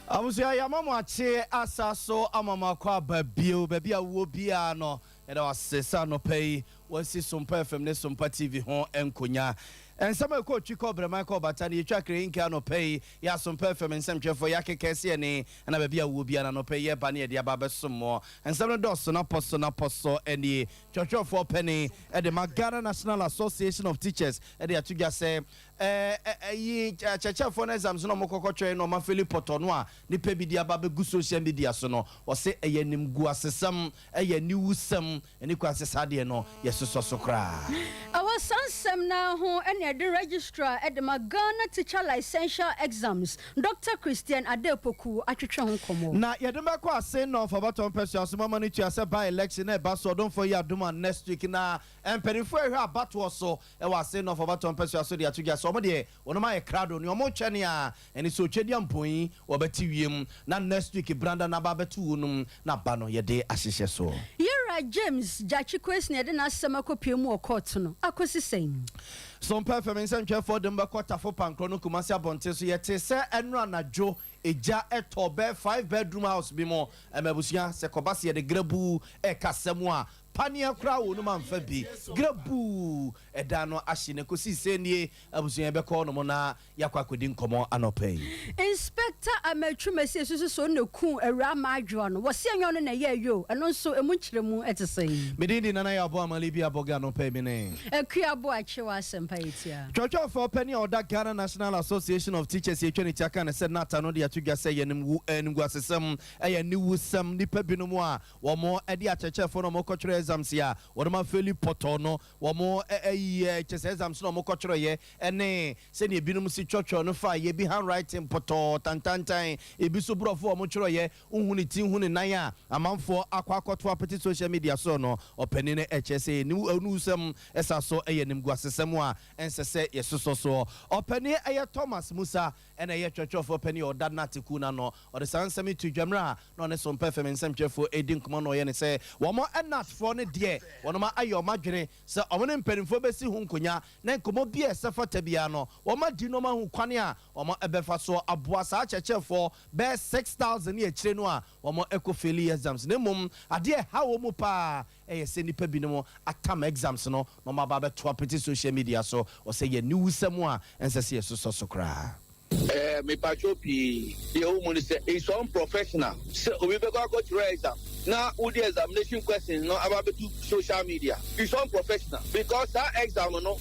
Abusia ya mama che asaso amama kwa babio baby a wo bia no e da wasesa no pay wasi Sompa FM ne Sompa TV ho enkonya ensama ko twiko brema ko batani etwa krenka no pay ya Sompa FM nsemtwefo ya kekese ne na baby a wo bia na no pay ye ba ne de aba besomo ensama dos na poso eni twotwofo penny e de Magana National Association of Teachers e de atugya se yi chechefo na exams no mokokotwe no ma Philip Potono a ni pe bi dia ba be gu social media so no wo se eyanim gu asesam eyaniwusam eni kwa asesa de no yesoso so kra our sansem na ho ene the registrar at the Magana Teacher Licential Exams Dr. Christian Adepoku atwetwe ho komo na yedema kwa say no for baton person so mama ni tua say by election e ba so don for ya duma next week na emperifo ehwa abato so e wa say no for baton person so de atugya so mo de wono ma ye crowd ni omo twene a eni so twedi ampon obati wiem na next week branda na ba betu wonum na ba no ye de ahyehye so Yera James Jachi question de na asema kopiem o court no akosi sen Sompa FM nsɛmtwa for dem ba quarter for pankro no kumasi abonte so yete se enu anajo eja etobe 5 bedroom house bi mo emabusia se kobase de grabu e kasemu a pania kra wo no manfa bi grabu eda no ahye ne kosi senie abusia be ko no mo na yakwa kodi nkomo anopai Inspector Ametwumesi susu so ne ku awura madwo no wo se anyo no na ye yo eno nso emu kyeremu etesen medindi nana ya bo amali bi aboga no pai mene akuabo achewa asempa etia Church for penny or that Ghana National Association of Teachers ye twene tiaka na said nata no de atugya say yenim engu asesem eyaniwusam nipa binomu a wo mo e de achechefo no mo kotwere exams ya wo ma Philip Potono wo mo chese exams no mo kotwere ye ene se ne binum si church no fa ye bi handwriting poto tantantan e bi so brofo mo twere ye unhuni ti hunni nan a amanfo akwakoto apeti social media so no openi ne HSA ni enusam esa so eyenim gu asesem a ensese yesoso so openi eye Thomas Musa ena ye church of openi or that natiku na no or the sansemi to Jamra no ne Sompa FM nsemchefo edin kuma no ye ne se wo mo enat for ne de wono ma ayo madwene se omo ne mpanimfo besi hu nkonya na nkomo bi esefa tabia no wo ma di no ma hu kwane a wo mo ebefa so aboa sa chechefo be 6000 ye kire no a wo mo ekofeli exams ne mum ade ha wo mu pa se nipa bi no mo atam exams no no ma ba be to apeti social media so o say ye niwusam a ensese so kra me pachopi the woman say it's unprofessional so we be go to exam now all the examination questions no about to social media it's unprofessional because that exam no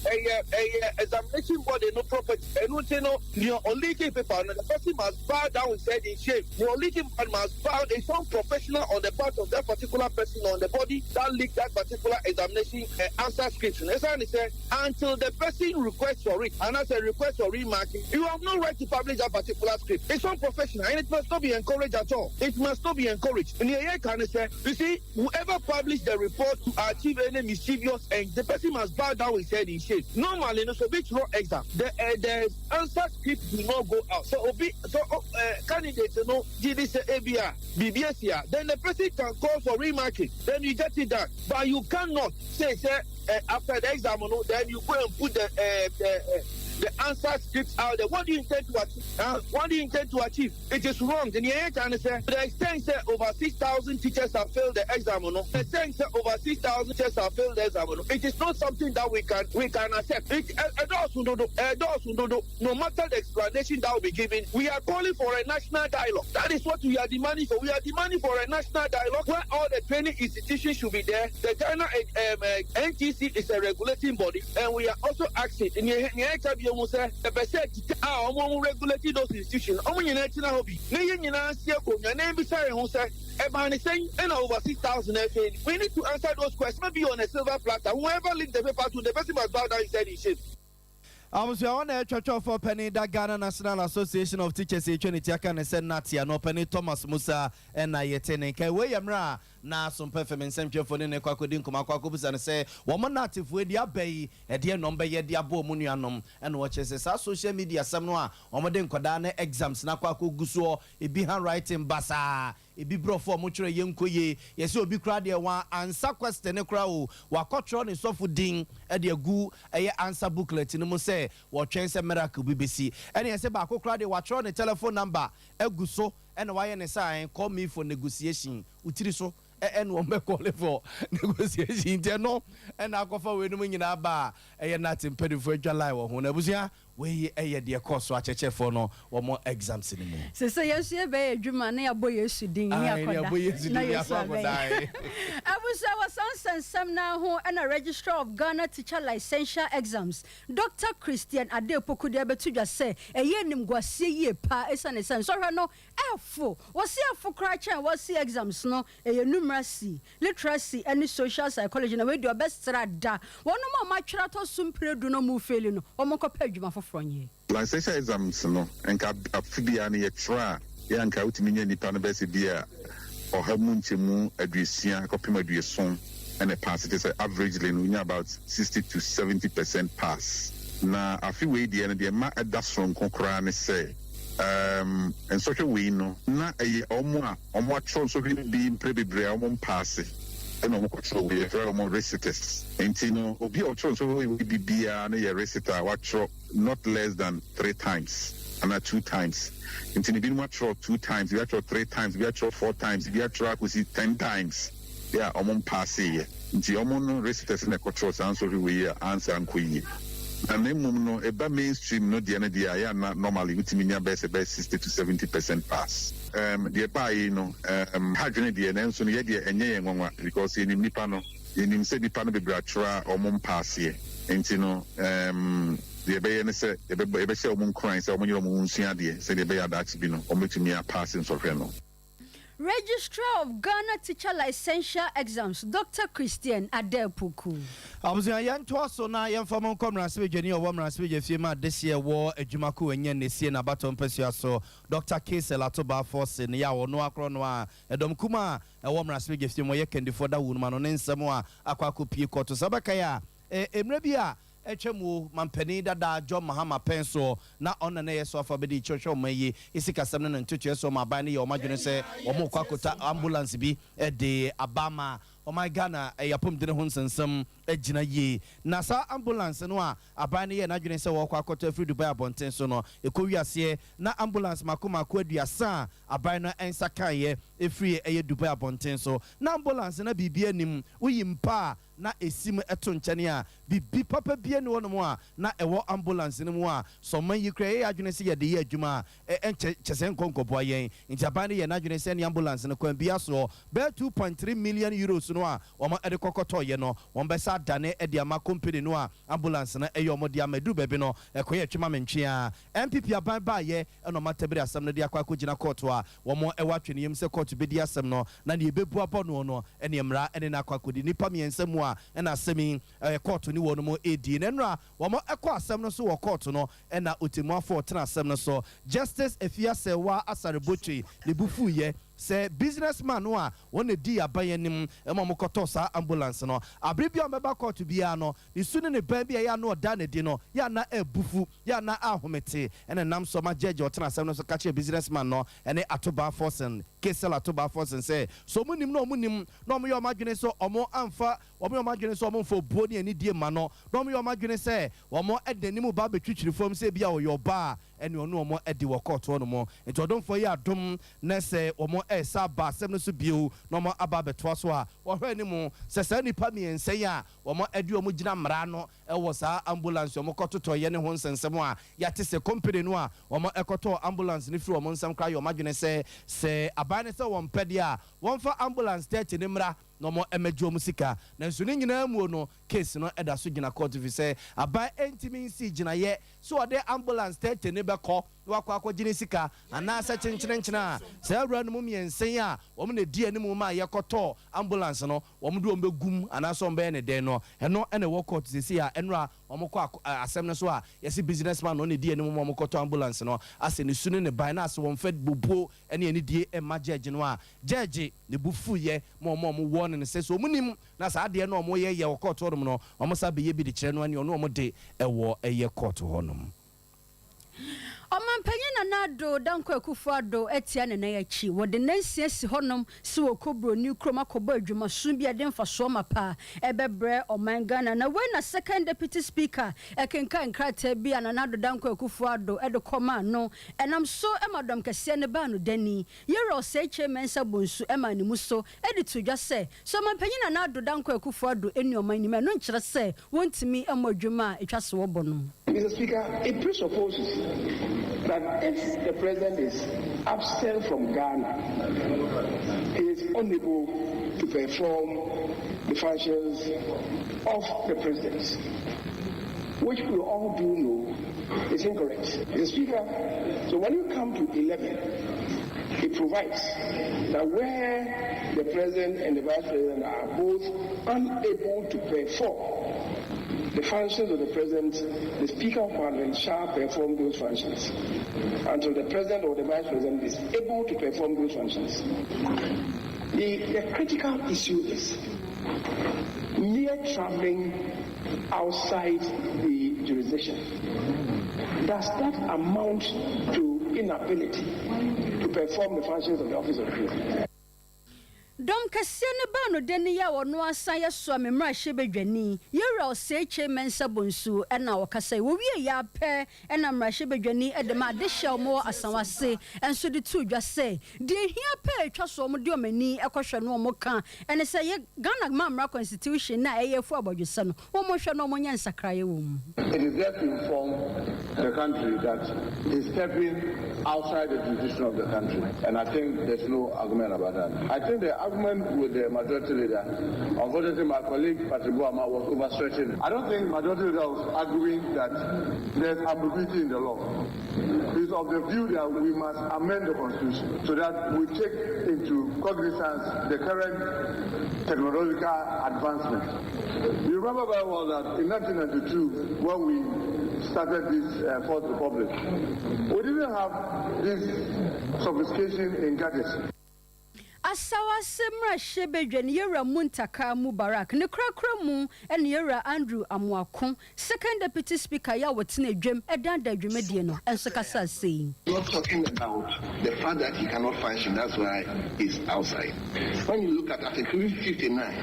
examination body no proper and no your only paper no the person must bow down and say in shame the only must bow it's unprofessional on the part of that particular person on the body that leak that particular examination answer script say until the person requests for it and as a request for remarking you have no right to publish that particular script. It's unprofessional and it must not be encouraged at all. It must not be encouraged. In the can say, you see, whoever published the report to achieve any mischievous end, the person must bow down his head in shame. Normally, no, so which wrong exam, the answer script do not go out. So, candidates, you know, this ABR, BBS here, then the person can call for remarking. Then you get it done. But you cannot say after the exam, you know, then you go and put the answer scripts out there. What do you intend to achieve? What do you intend to achieve? It is wrong. Then you can say the extent say over 6,000 teachers have failed the exam. No, the extent say over 6,000 teachers have failed the exam. No, it is not something that we can accept. No matter the explanation that will be given, we are calling for a national dialogue. That is what we are demanding for. We are demanding for a national dialogue where all the training institutions should be there. The Ghana NTC is a regulating body, and we are also asking in you say the percent regulating those institutions. Over 6,000 we need to answer those questions. Maybe on a silver platter. Whoever leaked the paper to the person must bow down his head in shame. I was on a church of penny that Ghana National Association of Teachers Tiaka and said Natia no penny Thomas Musa and Nayetene Kayamra na Sompa FM nsɛmtwe for ne kwakodi nkoma kwakobusa ne sɛ wɔn native we dia bai e dia number ye dia bo mu nuanom ɛna wɔkyɛ sɛ sa social media sɛm no a wɔn de nkɔda na exams na kwakoguso e bi handwriting basa e bi brofo mo kyerɛ yenkoye yɛsɛ obi kra de wa answer question ne kra o wakɔtwerɛ ne sɔfo din e de agu ɛyɛ answer booklet ne mu sɛ wɔtwɛn sɛ miracle bibisi ɛna yɛsɛ ba akokra de watwerɛ ne telephone number agu so and why any sign call me for negotiation utiri so and one be call for negotiation no and I go for we no nyina ba e na tempedi for July wo ho na busia we e de course wa cheche for no wo mo exams ni mu se yes e be adwuma na yabo yesu din ni akoda na yesu akoda abusa was ansensam na ho and a registrar of Ghana teacher licensure exams Dr. Christian Adepoku de betudwa say eye nimguasie ye pa esane san so hwe no efo wose efo kra chen wose exams no eye numeracy literacy and social psychology na we do best da wono ma twera to sumpredu no mu fail no omokopa adwuma fofronye licensure exams no enka afibia na ye tra ya nka utimi nya nipa no best bia ohamu nchemu adusia kopim adueson and a pass it is averagely we about 60 to 70% pass na afi we die na de ma edasron konkora ne say and such a way no na omo atro so bi prebebre omo pass and omo control we very omo reciters entino obi atro so we bibia na ye reciter watro not less than 3 times and 2 times entino bi watro 2 times we watro 3 times we watro 4 times we watro akusi 10 times yeah omo pass here nti omo no reciters na control so we answer ankoyi and then no eba mainstream no dia na dia ya na normally utiminya best 60 to 70% pass the buy no hadwene dia na nso no ye dia enye ye nwanwa because enim nipa no enim se nipa no bebra tra omom pass ye enti no the be ne se ebe se omom kran se omonyiro omom nsua de se the be ya that bi no ometumi pass nso hwe no Registrar of Ghana Teacher Licensure Exams, Dr. Christian Adepoku. Abusia yanto so na yemfam komra sebedwani o womra sebedwa ma this year wo adwumako enye nesie na baton pesua so Dr. Kesel Atoba Force ne ya wo no akro no a edom kuma e womra sebedwa mo ye kendifo da wunuma no ne nsem a akwakopie koto sabaka ya emre bia etwemu mampani dada John Mahama Penso na ona na yeso afabedi chocho mayi isikasam na ntutu yeso mabani ye omadwene se omo kwakota ambulance bi de abama oh my Ghana yapom de ho nsensem agina ye na sa ambulance no a abani ye na dwene se wo kwakota free Dubai abonten so no ekowiase na ambulance makoma ko aduasa aban no ensa kan ye free Dubai abonten so na ambulance na bibia nim uyimpa na esim eto nchane a bibi papa bia ne wono mo a na ewo ambulance ne mo a so man yi kra ye adwene se ye de ye adwuma chese nkonkobo yen ntiaban ye na adwene se ne ambulance ne kwan bia so be 2.3 million euros no a o ma ede kokoto ye no won be sa dane ede ama company no a ambulance na eyo mo de amadu bebe no ekoye twema mentwe a MPP aban ba ye eno matabiri asam no de akwa kogina court a wo mo ewa twene yem se court be di asam no na ne bebu abono no ene mra ene na akwa kodi nipa miensa mu ena asemi court ni wono mo edi na nra wo mo ekọ asem no so wo court no ena otemu afọ tena asem no so Justice Efiase wa Asarebochi le bufu ye se businessman no a won edi abayanim emomokoto sa ambulance no abribia meba court bia no isune ne ba bia ya no da ne di no ya na ebufu ya na ahomete ena nam so ma judge otena asem no so kache businessman no ene Atoba Forsen Kesel Atoba Forsen se so munim no mo yo madwene so omo amfa omo yo madwene so omo fo boni ani die ma no mo yo madwene se omo edanimu ba betwitwiri fom se bia wo yo ba ene ono omo edi wo court no mo enti odom fo ya dom na se omo esa ba asem no so bio no mo aba beto so a wo hwe ni mu se sa nipa miensen a omo edi omo gina mra no e wo sa ambulance omo kototo ye ne ho nsensem a ya te se company no a omo ekoto ambulance ni firi omo nsam kra yo madwene se abane se won pede a won fa ambulance tete ni mra no mo emejo musika na nso ni nyina mu no case no eda so gina court fi se aban entimi nsi gina ye so ode ambulance tete ne beko wakwa gina sika ana sa chenchena se awura no mu miensen a wo na die ne mu ma ye koto ambulance no wo mu do mbegum ana so mbe ne den no eno ene wo court se a enra wo mo kwa asem no so a yesi businessman no ne die ne mu mo koto ambulance no ase ne sunu ne ban na ase wo mfed bobo ene ne die emma judge no a judge ne bufu ye mo wo ne se so munim na sa de no mo ye wo court ho no mo sa be ye bi de kire no ani ono mo de ewo eye court ho no Omampanyin Nado Danko Kufuado Etienne and Nayachi, what the Nancy Honum, so Cobro, New Chroma Cobo, you must soon be a den for Soma Pa, Ebebre or Mangana. And when a second deputy speaker, I can crate be and another Danko Kufuado at the command, no, and I'm so Madame Cassiane Banu Denny, you're all say Chairman Sabunsu, Emma Nimuso, editor just say, so my penny another Danko Kufuado in your money, man, don't just say, want me a more Juma, it just wobbon. Mr. Speaker, it presupposes that if the president is absent from Ghana, he is unable to perform the functions of the president, which we all do know is incorrect. Mr. Speaker, so when you come to 11, it provides that where the president and the vice president are both unable to perform the functions of the president, the Speaker of Parliament shall perform those functions until the president or the vice president is able to perform those functions. The critical issue is mere traveling outside the jurisdiction. Does that amount to inability to perform the functions of the office of the president? Dom Cassiane Bano Denia or no Saya Swami Mrashebe Jenny, you're say Chairman Sabunsu, and now Cassay, we are ya pair, and I'm Rashebe Jenny at the Madisha more as I say, and so the two just say, dear here pay trust or Domini, a question no more can, and I say, Ghana Mamma Constitution, now a year for about your son, one more shall no more answer cry. It is there to inform the country that he's stepping outside the jurisdiction of the country, and I think there's no argument about that. I think the argument with the majority leader, unfortunately my colleague Patrick Boama was overstretching. I don't think majority leader was arguing that there's ambiguity in the law. He's of the view that we must amend the constitution so that we take into cognizance the current technological advancement. You remember very well that in 1992, when we started this Fourth Republic, we didn't have this sophistication in gadgets. Asawa Semra Shebedwen Yera Muntaka Mubarak, Nekrakra and Yera Andrew Amwakon, second deputy speaker Yawatine Dream, Edanda Drumediano, and Sakasa saying. Not talking about the fact that he cannot function, that's why he's outside. When you look at Article 59,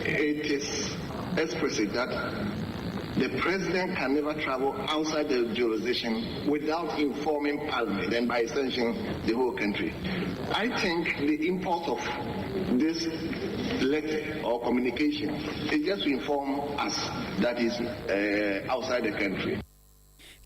it is explicit that the president can never travel outside the jurisdiction without informing Parliament and by extension the whole country. I think the import of this letter or communication is just to inform us that is outside the country.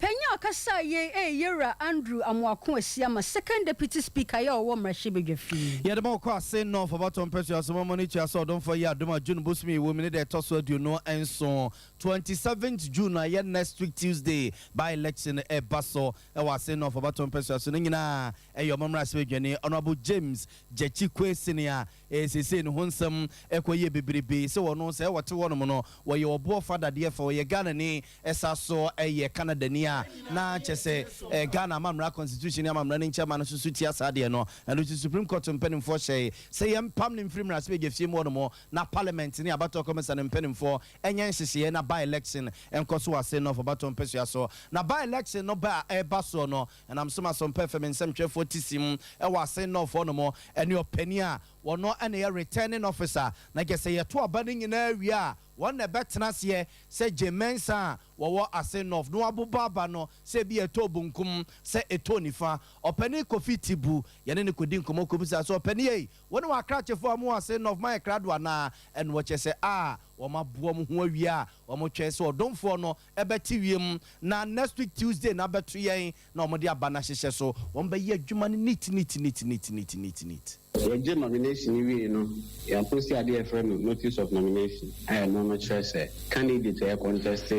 Penya Kasa ye Yera Andrew Amwakon Siama, second deputy speaker or woman Shibegafi. Yeah, the more cost say no for bottom pressure, so money to us, don't for ya, Duma June Busmi, women that toss you know, and so 27th June, next week Tuesday, by election a basso, I was saying no for bottom pressure, so Nina, your mamma Swigany, Honorable James, Jechikwe Senior, as he said, Honsum, Equoye Bibi, so no say what to one mono, where your boy father dear for your Ghanani, as I saw a Canadania. Na chese Ghana Mamra Constitution am running chairman Susuti Asadia no and the Supreme Court penning for say pamlim free raspe give more na parliament ni abato comments and penning for enyan na by election and koso ase no for baton peso so na by election no ba e baso no and I'm some performance some 40sim e was say no for no more and your penny a wono and a returning officer na get say to abaning in area one the betnas ye say Jemensa wo ase no abubaba no say be a tobunkum say a tonifa or penny coffee tibu yene ne kodi nkomo kobusa so penny e won wa krache for mo ase no my kradwa na and what you say wo mabuo mo ho awia wo mo twe so don for no ebeti wiem na next week Tuesday na beto yen na mo de abana hyehye so wo be ye adwuma neat the nomination you know, you post the friend notice of nomination. I am not sure say candidate a contest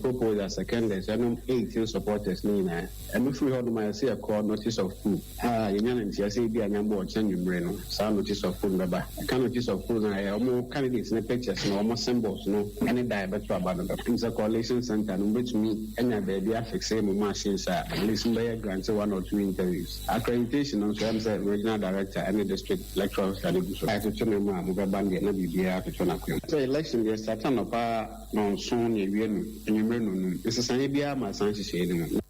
propose as a candidate and 18 supporters nina. And if we hold my say a call notice of coup. You know, say be a number of change brain. Some notice of coup number. I can notice of coup and I more candidates in the pictures no more symbols no any diabetes about the a coalition center which me any baby affix same machines are listen by a grant 1 or 2 interviews. Accreditation on so regional director and district electoral study. I have to turn him on mobile band and be here to turn up. So election yes Satan of non soon you this is an idea my son is saying.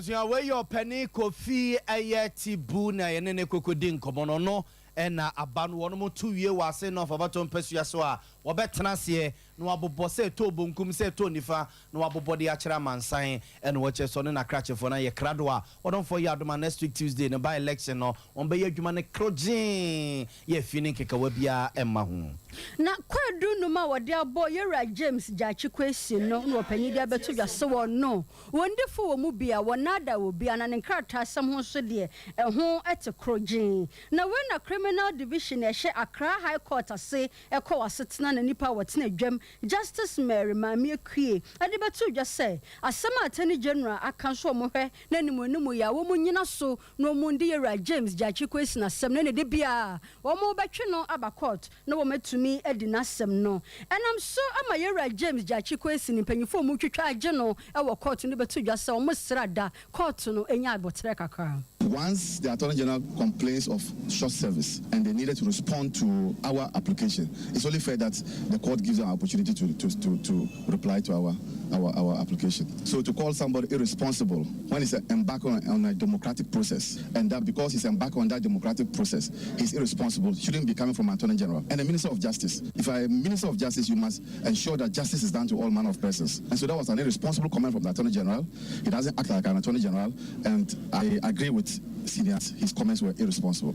abusia we your penny kofi ayeti bu na ye ne kokodi nkomo no na aba no wono to wie wase no fabato mpasua so a wobetena se no abobɔ se to bonkum se to nifa no abobɔ de akira mansan and wache so ne na krachefo na ye krado a wodon for ya adoma next week Tuesday no by election no on be adwuma ne krogin ye fini kekawa bia emma ho na kwadu no ma wode abo yera James Jachikwesi no no panyi dia beto dwase won no wondefo wo mu bia wonada wo bia na ne krata asem ho so de ho ete krogin na we na criminal division ehye Accra High Court ase ekọ wasetena na nipa wotena dwam Justice Mary Mami Akue ade beto dwase asem Attorney General akanso mo hwe na nimu ya wo mu nyina so no mu ndi yera James Jachikwesi na asem na ne de bia wo mu betwe no aba court na wo me edina sem no enam so ama yera James Jachikwesi ni panyifo mu twetwa age no e wo court no beto dwase o mo srada court no enya abotre kakra. Once the Attorney General complains of short service and they needed to respond to our application, it's only fair that the court gives them an opportunity to reply to our application. So to call somebody irresponsible when he's embarked on a democratic process, and that because he's embarked on that democratic process, he's irresponsible, shouldn't be coming from Attorney General. And the Minister of Justice, if I'm a Minister of Justice, you must ensure that justice is done to all manner of persons. And so that was an irresponsible comment from the Attorney General. He doesn't act like an Attorney General, and I agree with seniors. His comments were irresponsible.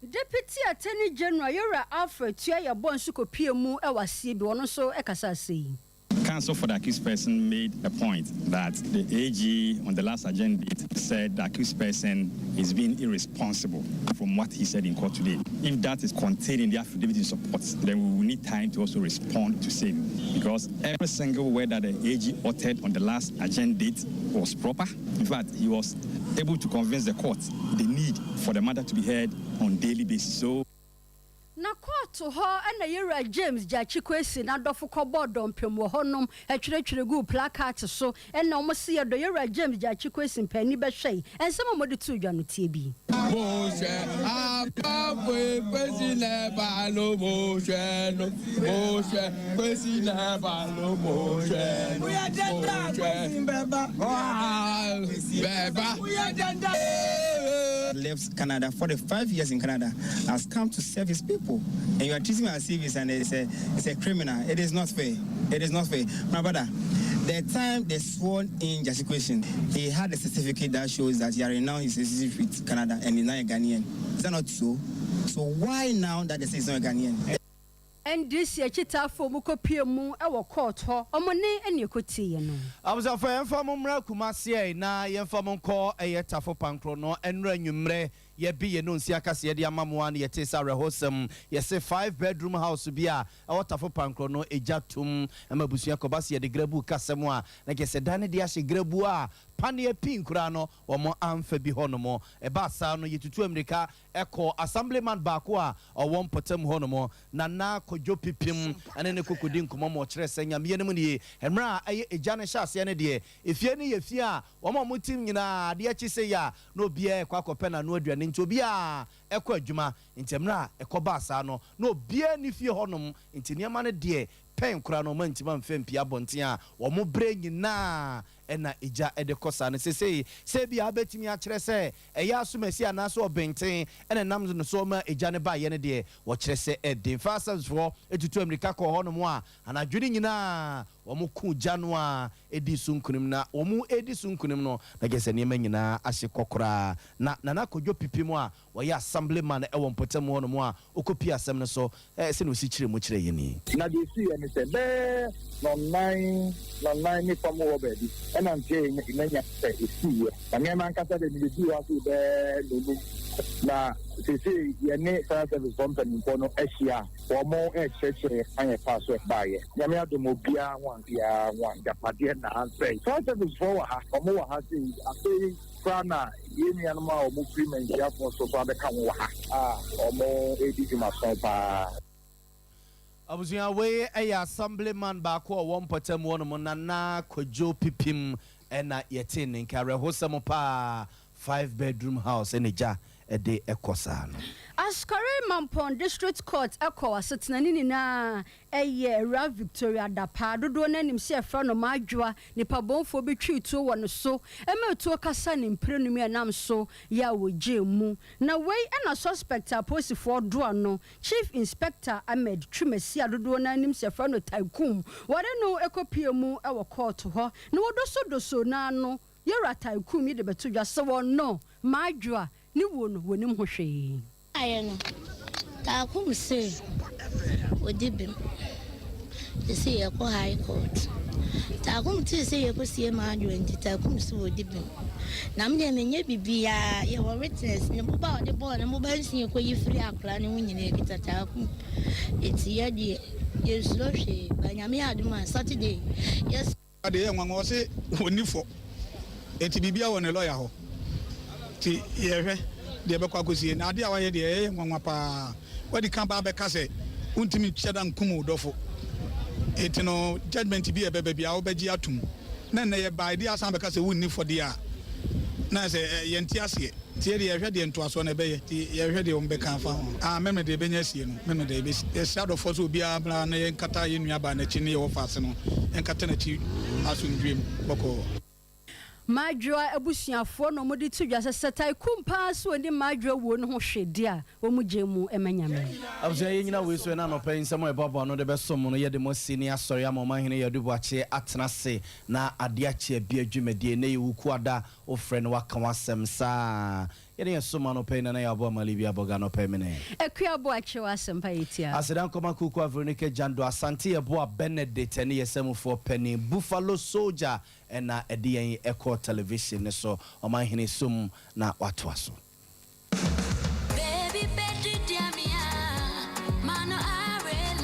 Deputy Attorney General Yora Alfred Tuaya Bonsuko PMU Ewasi bi wono so ekasa sei. Counsel for the accused person made a point that the AG on the last agenda said the accused person is being irresponsible from what he said in court today. If that is contained in the affidavit in support, then we will need time to also respond to say, because every single word that the AG uttered on the last agenda was proper. In fact, he was able to convince the court the need for the matter to be heard on a daily basis. So na court ho na yera James Jachikwesi na dofo kobodo mpem wo honom atwetwere gu placard so na omo se yedo yera James Jachikwesi mpani be hwei ensem mo de tu dwa no tie bi Moshe apapwe kwesi na balo Moshe no Moshe kwesi na balo Moshe we are denda beba beba we are denda left Canada 45 years in Canada has come to serve his people, and you are treating him as if it's a criminal. It is not fair. It is not fair, my brother. The time they sworn in Jachikwesi, he had a certificate that shows that he are renowned his citizenship with Canada and he's not a Ghanaian. Is that not so? So why now that they say he's not a Ghanaian? And this year, Chita for Mukopiamu, our court, Omone, and Yokotia. I was a friend from Kumasi, na Yemfamon call a yetafo pancrono and renumre. Ye be a non siakas ye mamwan ye tesa rehosum ye say 5-bedroom house be a water for pancrono a jatum and mabusia cobasi the grebu casamwa like I said Danny diashi grebua pania pin crano or more amphibi honomo a basano ye to America echo assemblyman bakwa or one potem honomo nana kojo pipim and then a cocodin kumomo treseng am yenimuni and ra a janisha sianade if ye fear one more mutim yina diachi say ya no beer quacopena no into bia ekwa adwuma ntemra ekoba asa no no bia ni fie honom ntiniama ne de pen kura no mantima mfempi abonten a wo mo bre nyina ena eja ede kosa ne se bia betimi a kire se eya asomasi anaso obenten ena nam no so ma eja ne ba ye ne de wo kire se eden fasas for etutu amerika ko honom a anadwene nyina wo mo ku janua edi sunkunim na wo mo edi sunkunim no na gese ne nyina ahye kokora na kodwo pipimu a wo ya assemblyman e wo mpotem honom a okopi asem ne so se no si kire mo kire yeni na de si ene se be no nine ni famo wo be di ena nje imenya se isi na me man kasa de ni di wa so be lulu na se ye ne service company ko no ehia wo mo chechere anye pass ba ye ya me adomo bia wan japade na say service for ha mo wa ha say afei Prana, yemi anuma omu premium ya for so far the come wa omo edi juma Sompa. Abusia we assemblyman baako one potem one nana kojo pipim ena yetin nkare hosem pa 5-bedroom house eneja de ekosa no Askari Mampon District Court eko asetena ni na Ra Victoria Dapa dodo na nim se fra no madwa nipa bonfo betwi tu wo no so emetu kasa ni mprenumi anam so ya woje mu na wei na suspect aposifo do no Chief Inspector Ahmed Twimasi adodo na nim se fra no Taikum wore no ekopie mu e wo court ho na wodoso na no yera Taikum yi de betu dwa se wo no madwa ni wo no wonim ho hwe ayeno Taikum say odibim they say you go high court. Taikum ti say you go see madwa nti Taikum say odibim na me menye bibia ye were witness ne boba de boy ne mobile sin ko yi free akla ne wunyine kita Taikum eti ye de ye slow she banyame aduma Saturday yes ade ye nwanwo se onifo eti bibia won lawyer ho ti ye hwe de be kwa kosie na ade a waye de ye nwanwa pa wadi kan ba be ka se untimi cheda nkumu dofo eti no judgment bi e be bia obaji atum na na ye ba ide asan be ka se wonni for dia na se ye ntiase tie de ye hwe de ntoaso na be ye ti ye hwe de ombe kan fa ho meme de benya sie no meme de be ye shadow for so bia bla na ye nkata ye nuaba na chi ne ye wo fa se no nkata na chi asundwem boko Madwa abusuafo no modi tudwa se Taikum pa so ni madwa wo no ho hwede a wo mu gemu emanyame abusua ye nyina we so na no pen nsemo e babo no de be som no ye de mo sini asori amoma hene ye dubu ache atena se na ade ache bia adwumadie na ye wuku ada o frɛ no waka wasɛm saa ye de soma no pen na ya abo malibi aboga no pen mene ekua bo ache wasɛm pa yetia asedan koma kuku Veronica Jando asante ye bo Benedict ne ye semfo pani Buffalo Soldier na edi yen Echo Television so o man hene sum na watoaso